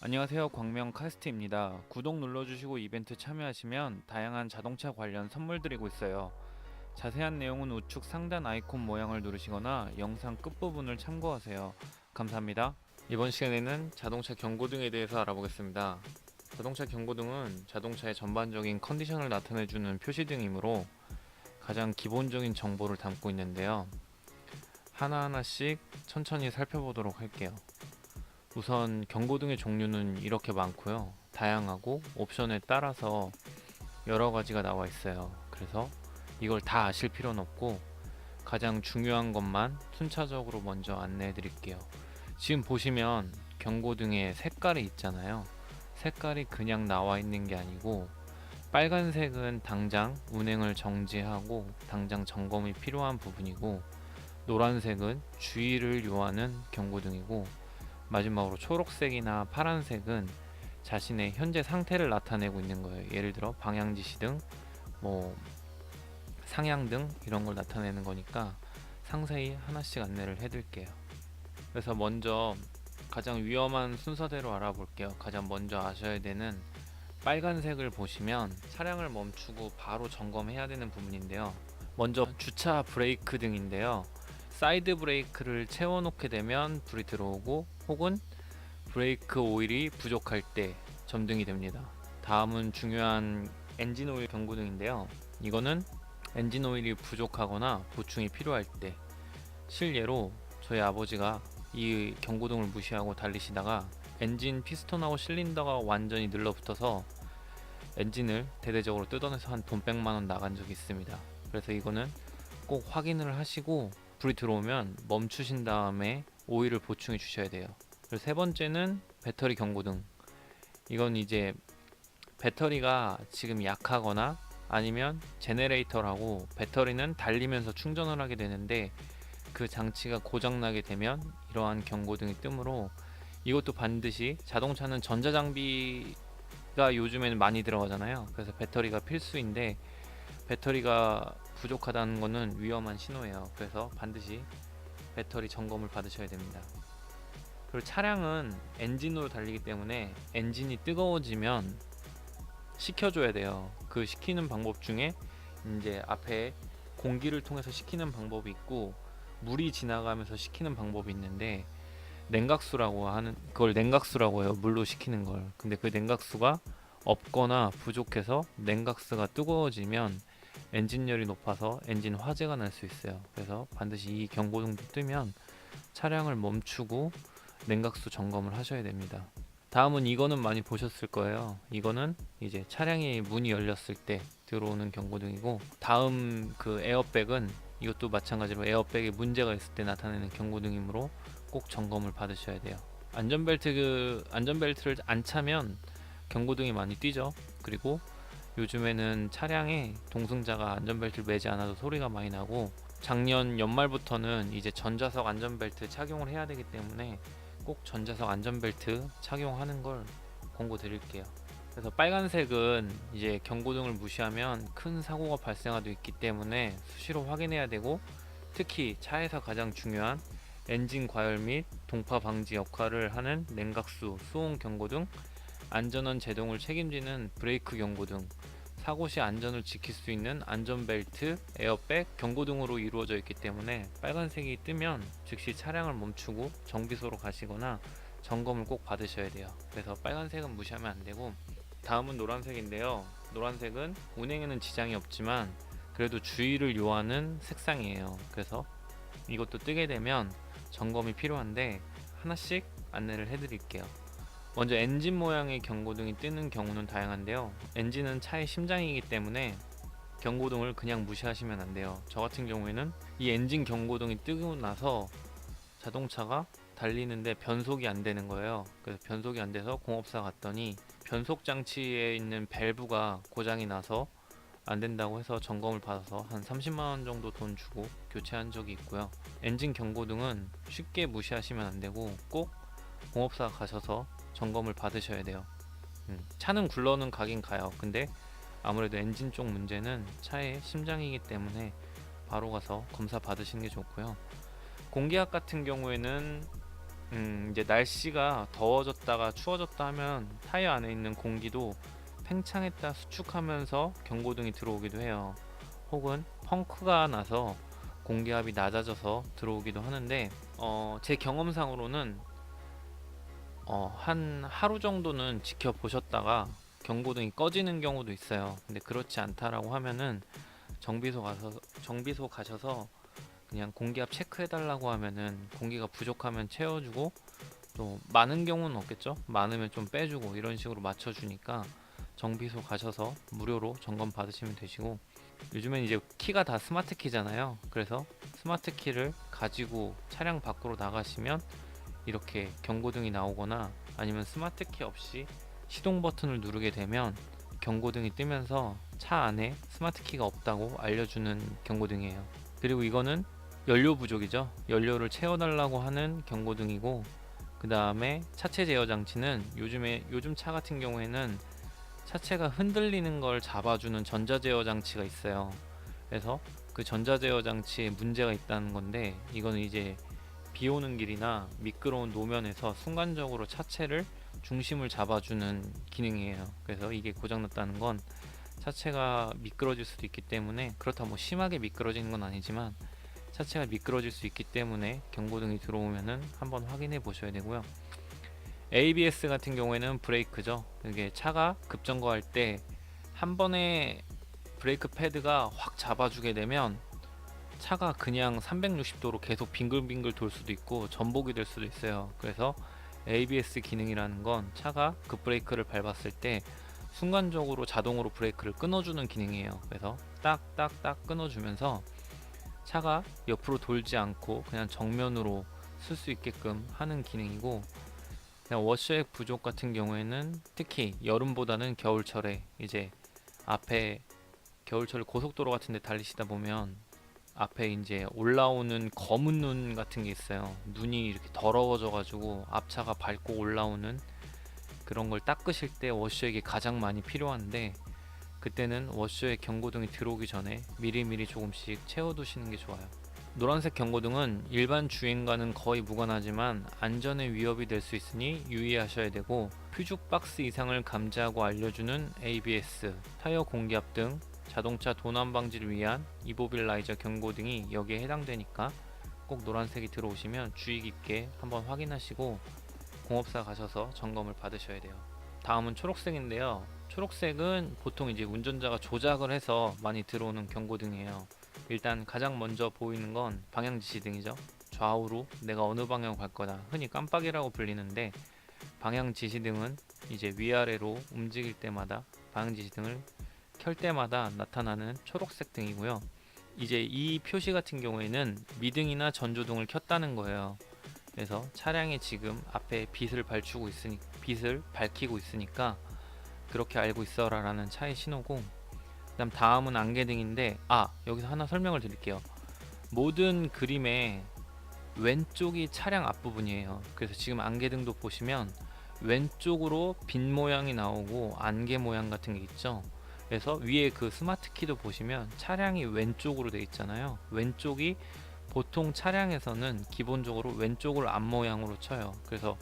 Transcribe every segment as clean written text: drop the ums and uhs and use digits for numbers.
안녕하세요. 광명 카스트입니다. 구독 눌러주시고 이벤트 참여하시면 다양한 자동차 관련 선물 드리고 있어요. 자세한 내용은 우측 상단 아이콘 모양을 누르시거나 영상 끝부분을 참고하세요. 감사합니다. 이번 시간에는 자동차 경고등에 대해서 알아보겠습니다. 자동차 경고등은 자동차의 전반적인 컨디션을 나타내주는 표시등이므로 가장 기본적인 정보를 담고 있는데요. 하나하나씩 천천히 살펴보도록 할게요. 우선 경고등의 종류는 이렇게 많고요. 다양하고 옵션에 따라서 여러 가지가 나와 있어요. 그래서 이걸 다 아실 필요는 없고 가장 중요한 것만 순차적으로 먼저 안내해 드릴게요. 지금 보시면 경고등의 색깔이 있잖아요. 색깔이 그냥 나와 있는 게 아니고 빨간색은 당장 운행을 정지하고 당장 점검이 필요한 부분이고, 노란색은 주의를 요하는 경고등이고, 마지막으로 초록색이나 파란색은 자신의 현재 상태를 나타내고 있는 거예요. 예를 들어 방향지시등, 뭐 상향등 이런 걸 나타내는 거니까 상세히 하나씩 안내를 해드릴게요. 그래서 먼저 가장 위험한 순서대로 알아볼게요. 가장 먼저 아셔야 되는 빨간색을 보시면 차량을 멈추고 바로 점검해야 되는 부분인데요. 먼저 주차 브레이크 등인데요. 사이드 브레이크를 채워놓게 되면 불이 들어오고, 혹은 브레이크 오일이 부족할 때 점등이 됩니다. 다음은 중요한 엔진 오일 경고등인데요. 이거는 엔진 오일이 부족하거나 보충이 필요할 때, 실례로 저희 아버지가 이 경고등을 무시하고 달리시다가 엔진 피스톤하고 실린더가 완전히 늘러붙어서 엔진을 대대적으로 뜯어내서 한 돈 100만원 나간 적이 있습니다. 그래서 이거는 꼭 확인을 하시고 불이 들어오면 멈추신 다음에 오일을 보충해 주셔야 돼요. 그리고 세 번째는 배터리 경고등. 이건 이제 배터리가 지금 약하거나 아니면 제네레이터라고 배터리는 달리면서 충전을 하게 되는데 그 장치가 고장나게 되면 이러한 경고등이 뜨므로, 이것도 반드시, 자동차는 전자장비가 요즘에는 많이 들어가잖아요. 그래서 배터리가 필수인데 배터리가 부족하다는 것은 위험한 신호예요. 그래서 반드시 배터리 점검을 받으셔야 됩니다. 그리고 차량은 엔진으로 달리기 때문에 엔진이 뜨거워지면 식혀줘야 돼요. 그 식히는 방법 중에 이제 앞에 공기를 통해서 식히는 방법이 있고 물이 지나가면서 식히는 방법이 있는데, 냉각수라고 하는 그걸 냉각수라고 해요. 물로 식히는 걸. 근데 그 냉각수가 없거나 부족해서 냉각수가 뜨거워지면 엔진열이 높아서 엔진 화재가 날 수 있어요. 그래서 반드시 이 경고등도 뜨면 차량을 멈추고 냉각수 점검을 하셔야 됩니다. 다음은 이거는 많이 보셨을 거예요. 이거는 이제 차량의 문이 열렸을 때 들어오는 경고등이고, 다음 그 에어백은 이것도 마찬가지로 에어백에 문제가 있을 때 나타내는 경고등이므로 꼭 점검을 받으셔야 돼요. 안전벨트를 안 차면 경고등이 많이 뛰죠. 그리고 요즘에는 차량에 동승자가 안전벨트를 매지 않아도 소리가 많이 나고, 작년 연말부터는 이제 전자석 안전벨트 착용을 해야 되기 때문에 꼭 전자석 안전벨트 착용하는 걸 권고 드릴게요. 그래서 빨간색은 이제 경고등을 무시하면 큰 사고가 발생할 수 있기 때문에 수시로 확인해야 되고, 특히 차에서 가장 중요한 엔진 과열 및 동파 방지 역할을 하는 냉각수, 수온 경고등, 안전한 제동을 책임지는 브레이크 경고등, 사고 시 안전을 지킬 수 있는 안전벨트, 에어백, 경고등으로 이루어져 있기 때문에 빨간색이 뜨면 즉시 차량을 멈추고 정비소로 가시거나 점검을 꼭 받으셔야 돼요. 그래서 빨간색은 무시하면 안 되고, 다음은 노란색인데요. 노란색은 운행에는 지장이 없지만 그래도 주의를 요하는 색상이에요. 그래서 이것도 뜨게 되면 점검이 필요한데 하나씩 안내를 해드릴게요. 먼저 엔진 모양의 경고등이 뜨는 경우는 다양한데요. 엔진은 차의 심장이기 때문에 경고등을 그냥 무시하시면 안 돼요. 저 같은 경우에는 이 엔진 경고등이 뜨고 나서 자동차가 달리는데 변속이 안 되는 거예요. 그래서 변속이 안 돼서 공업사 갔더니 변속 장치에 있는 밸브가 고장이 나서 안 된다고 해서 점검을 받아서 한 30만원 정도 돈 주고 교체한 적이 있고요. 엔진 경고등은 쉽게 무시하시면 안 되고 꼭 공업사 가셔서 점검을 받으셔야 돼요. 차는 굴러는 가긴 가요. 근데 아무래도 엔진 쪽 문제는 차의 심장이기 때문에 바로 가서 검사 받으시는 게 좋고요. 공기압 같은 경우에는 이제 날씨가 더워졌다가 추워졌다 하면 타이어 안에 있는 공기도 팽창했다 수축하면서 경고등이 들어오기도 해요. 혹은 펑크가 나서 공기압이 낮아져서 들어오기도 하는데 제 경험상으로는 한 하루 정도는 지켜보셨다가 경고등이 꺼지는 경우도 있어요. 근데 그렇지 않다라고 하면은 정비소 가셔서 그냥 공기압 체크해 달라고 하면은 공기가 부족하면 채워주고, 또 많은 경우는 없겠죠. 많으면 좀 빼주고 이런 식으로 맞춰주니까 정비소 가셔서 무료로 점검 받으시면 되시고, 요즘엔 이제 키가 다 스마트 키잖아요. 그래서 스마트 키를 가지고 차량 밖으로 나가시면 이렇게 경고등이 나오거나, 아니면 스마트 키 없이 시동 버튼을 누르게 되면 경고등이 뜨면서 차 안에 스마트 키가 없다고 알려주는 경고등이에요. 그리고 이거는 연료 부족이죠. 연료를 채워달라고 하는 경고등이고, 그 다음에 차체 제어 장치는 요즘 차 같은 경우에는 차체가 흔들리는 걸 잡아주는 전자 제어 장치가 있어요. 그래서 그 전자 제어 장치에 문제가 있다는 건데, 이거는 이제 비 오는 길이나 미끄러운 노면에서 순간적으로 차체를 중심을 잡아주는 기능이에요. 그래서 이게 고장났다는 건 차체가 미끄러질 수도 있기 때문에, 그렇다고 뭐 심하게 미끄러지는 건 아니지만 차체가 미끄러질 수 있기 때문에 경고등이 들어오면은 한번 확인해 보셔야 되고요. ABS 같은 경우에는 브레이크죠. 이게 차가 급정거할 때 한 번에 브레이크 패드가 확 잡아주게 되면 차가 그냥 360도로 계속 빙글빙글 돌 수도 있고 전복이 될 수도 있어요. 그래서 ABS 기능이라는 건 차가 급브레이크를 밟았을 때 순간적으로 자동으로 브레이크를 끊어주는 기능이에요. 그래서 딱딱딱 끊어주면서 차가 옆으로 돌지 않고 그냥 정면으로 쓸 수 있게끔 하는 기능이고, 그냥 워셔액 부족 같은 경우에는 특히 여름보다는 겨울철에 이제 앞에, 겨울철 고속도로 같은 데 달리시다 보면 앞에 이제 올라오는 검은 눈 같은 게 있어요. 눈이 이렇게 더러워져 가지고 앞차가 밟고 올라오는 그런 걸 닦으실 때 워셔액이 가장 많이 필요한데, 그때는 워셔액 경고등이 들어오기 전에 미리미리 조금씩 채워두시는 게 좋아요. 노란색 경고등은 일반 주행과는 거의 무관하지만 안전에 위협이 될 수 있으니 유의하셔야 되고, 퓨즈 박스 이상을 감지하고 알려주는 ABS, 타이어 공기압 등 자동차 도난 방지를 위한 이모빌라이저 경고등이 여기에 해당되니까 꼭 노란색이 들어오시면 주의 깊게 한번 확인하시고 공업사 가셔서 점검을 받으셔야 돼요. 다음은 초록색인데요. 초록색은 보통 이제 운전자가 조작을 해서 많이 들어오는 경고등이에요. 일단 가장 먼저 보이는 건 방향 지시등이죠. 좌우로 내가 어느 방향으로 갈 거다, 흔히 깜빡이라고 불리는데, 방향 지시등은 이제 위아래로 움직일 때마다 방향 지시등을 켤 때마다 나타나는 초록색 등이고요. 이제 이 표시 같은 경우에는 미등이나 전조등을 켰다는 거예요. 그래서 차량이 지금 앞에 빛을 밝히고 있으니까 그렇게 알고 있어라 라는 차의 신호고, 그다음 다음은 안개등인데, 여기서 하나 설명을 드릴게요. 모든 그림의 왼쪽이 차량 앞부분이에요. 그래서 지금 안개등도 보시면 왼쪽으로 빛 모양이 나오고 안개 모양 같은 게 있죠. 그래서 위에 그 스마트 키도 보시면 차량이 왼쪽으로 되어 있잖아요. 왼쪽이 보통 차량에서는 기본적으로 왼쪽을 앞모양으로 쳐요. 그래서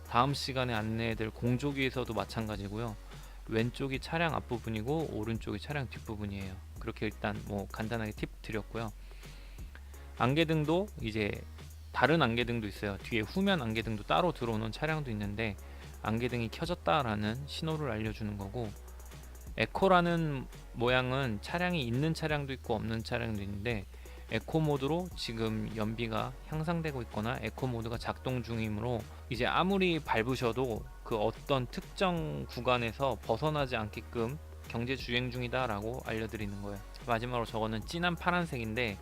다음 시간에 안내해드릴 공조기에서도 마찬가지고요. 왼쪽이 차량 앞부분이고 오른쪽이 차량 뒷부분이에요. 그렇게 일단 뭐 간단하게 팁 드렸고요. 안개등도 이제 다른 안개등도 있어요. 뒤에 후면 안개등도 따로 들어오는 차량도 있는데, 안개등이 켜졌다라는 신호를 알려주는 거고, 에코라는 모양은 차량이 있는 차량도 있고 없는 차량도 있는데, 에코 모드로 지금 연비가 향상되고 있거나 에코 모드가 작동 중이므로 이제 아무리 밟으셔도 그 어떤 특정 구간에서 벗어나지 않게끔 경제 주행 중이다 라고 알려드리는 거예요. 마지막으로 저거는 진한 파란색인데,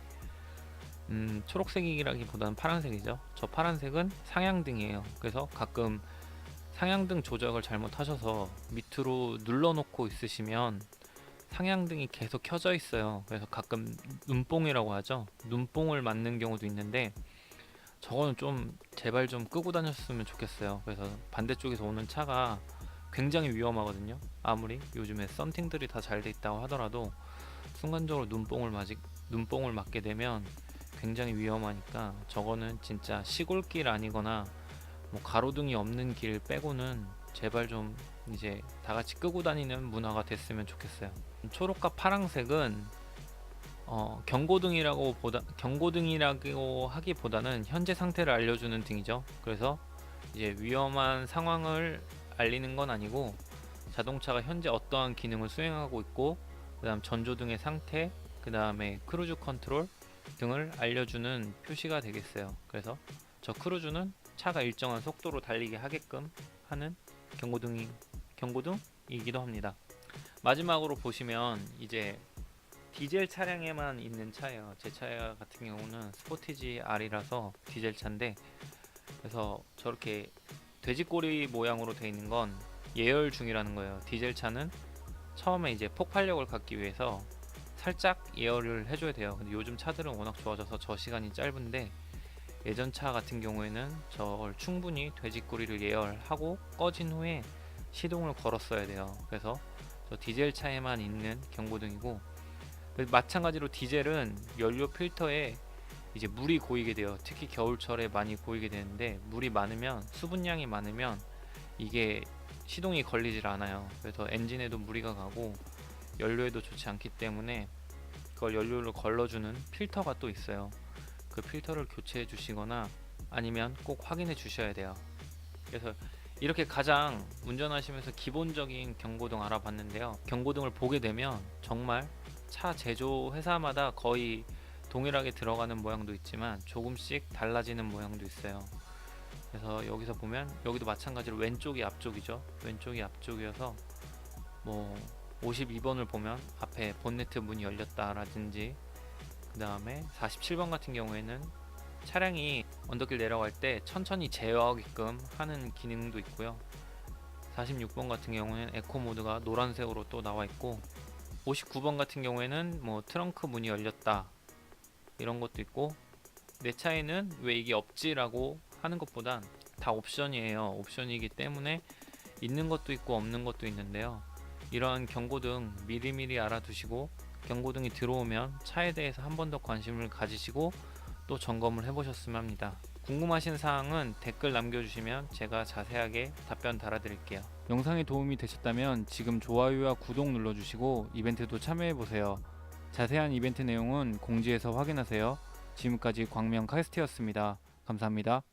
초록색이라기보다는 파란색이죠. 저 파란색은 상향등이에요. 그래서 가끔 상향등 조작을 잘못하셔서 밑으로 눌러놓고 있으시면 상향등이 계속 켜져 있어요. 그래서 가끔 눈뽕이라고 하죠. 눈뽕을 맞는 경우도 있는데, 저거는 좀 제발 좀 끄고 다녔으면 좋겠어요. 그래서 반대쪽에서 오는 차가 굉장히 위험하거든요. 아무리 요즘에 썬팅들이 다 잘 돼 있다고 하더라도 순간적으로 눈뽕을 맞게 되면 굉장히 위험하니까, 저거는 진짜 시골길 아니거나 뭐 가로등이 없는 길 빼고는 제발 좀 이제 다 같이 끄고 다니는 문화가 됐으면 좋겠어요. 초록과 파랑색은 경고등이라고 하기보다는 현재 상태를 알려주는 등이죠. 그래서 이제 위험한 상황을 알리는 건 아니고 자동차가 현재 어떠한 기능을 수행하고 있고, 그다음 전조등의 상태, 그다음에 크루즈 컨트롤 등을 알려주는 표시가 되겠어요. 그래서 저 크루즈는 차가 일정한 속도로 달리게 하게끔 하는 경고등이기도 합니다. 마지막으로 보시면 이제 디젤 차량에만 있는 차예요. 제 차 같은 경우는 스포티지 R이라서 디젤 차인데, 그래서 저렇게 돼지꼬리 모양으로 되어 있는 건 예열 중이라는 거예요. 디젤 차는 처음에 이제 폭발력을 갖기 위해서 살짝 예열을 해줘야 돼요. 근데 요즘 차들은 워낙 좋아져서 저 시간이 짧은데, 예전 차 같은 경우에는 저걸 충분히 돼지꼬리를 예열하고 꺼진 후에 시동을 걸었어야 돼요. 그래서 저 디젤 차에만 있는 경고등이고, 마찬가지로 디젤은 연료 필터에 이제 물이 고이게 돼요. 특히 겨울철에 많이 고이게 되는데, 물이 많으면, 수분량이 많으면 이게 시동이 걸리질 않아요. 그래서 엔진에도 무리가 가고 연료에도 좋지 않기 때문에 그걸 연료를 걸러주는 필터가 또 있어요. 그 필터를 교체해 주시거나 아니면 꼭 확인해 주셔야 돼요. 그래서 이렇게 가장 운전하시면서 기본적인 경고등 알아봤는데요. 경고등을 보게 되면 정말 차 제조 회사마다 거의 동일하게 들어가는 모양도 있지만 조금씩 달라지는 모양도 있어요. 그래서 여기서 보면 여기도 마찬가지로 왼쪽이 앞쪽이죠. 왼쪽이 앞쪽이어서 뭐 52번을 보면 앞에 본네트 문이 열렸다라든지, 그 다음에 47번 같은 경우에는 차량이 언덕길 내려갈 때 천천히 제어하게끔 하는 기능도 있고요. 46번 같은 경우에는 에코 모드가 노란색으로 또 나와 있고, 59번 같은 경우에는 뭐 트렁크 문이 열렸다 이런 것도 있고, 내 차에는 왜 이게 없지라고 하는 것보단 다 옵션이에요. 옵션이기 때문에 있는 것도 있고 없는 것도 있는데요. 이러한 경고등 미리미리 알아두시고, 경고등이 들어오면 차에 대해서 한 번 더 관심을 가지시고 또 점검을 해보셨으면 합니다. 궁금하신 사항은 댓글 남겨주시면 제가 자세하게 답변 달아드릴게요. 영상이 도움이 되셨다면 지금 좋아요와 구독 눌러주시고 이벤트도 참여해보세요. 자세한 이벤트 내용은 공지에서 확인하세요. 지금까지 광명 카이스트였습니다. 감사합니다.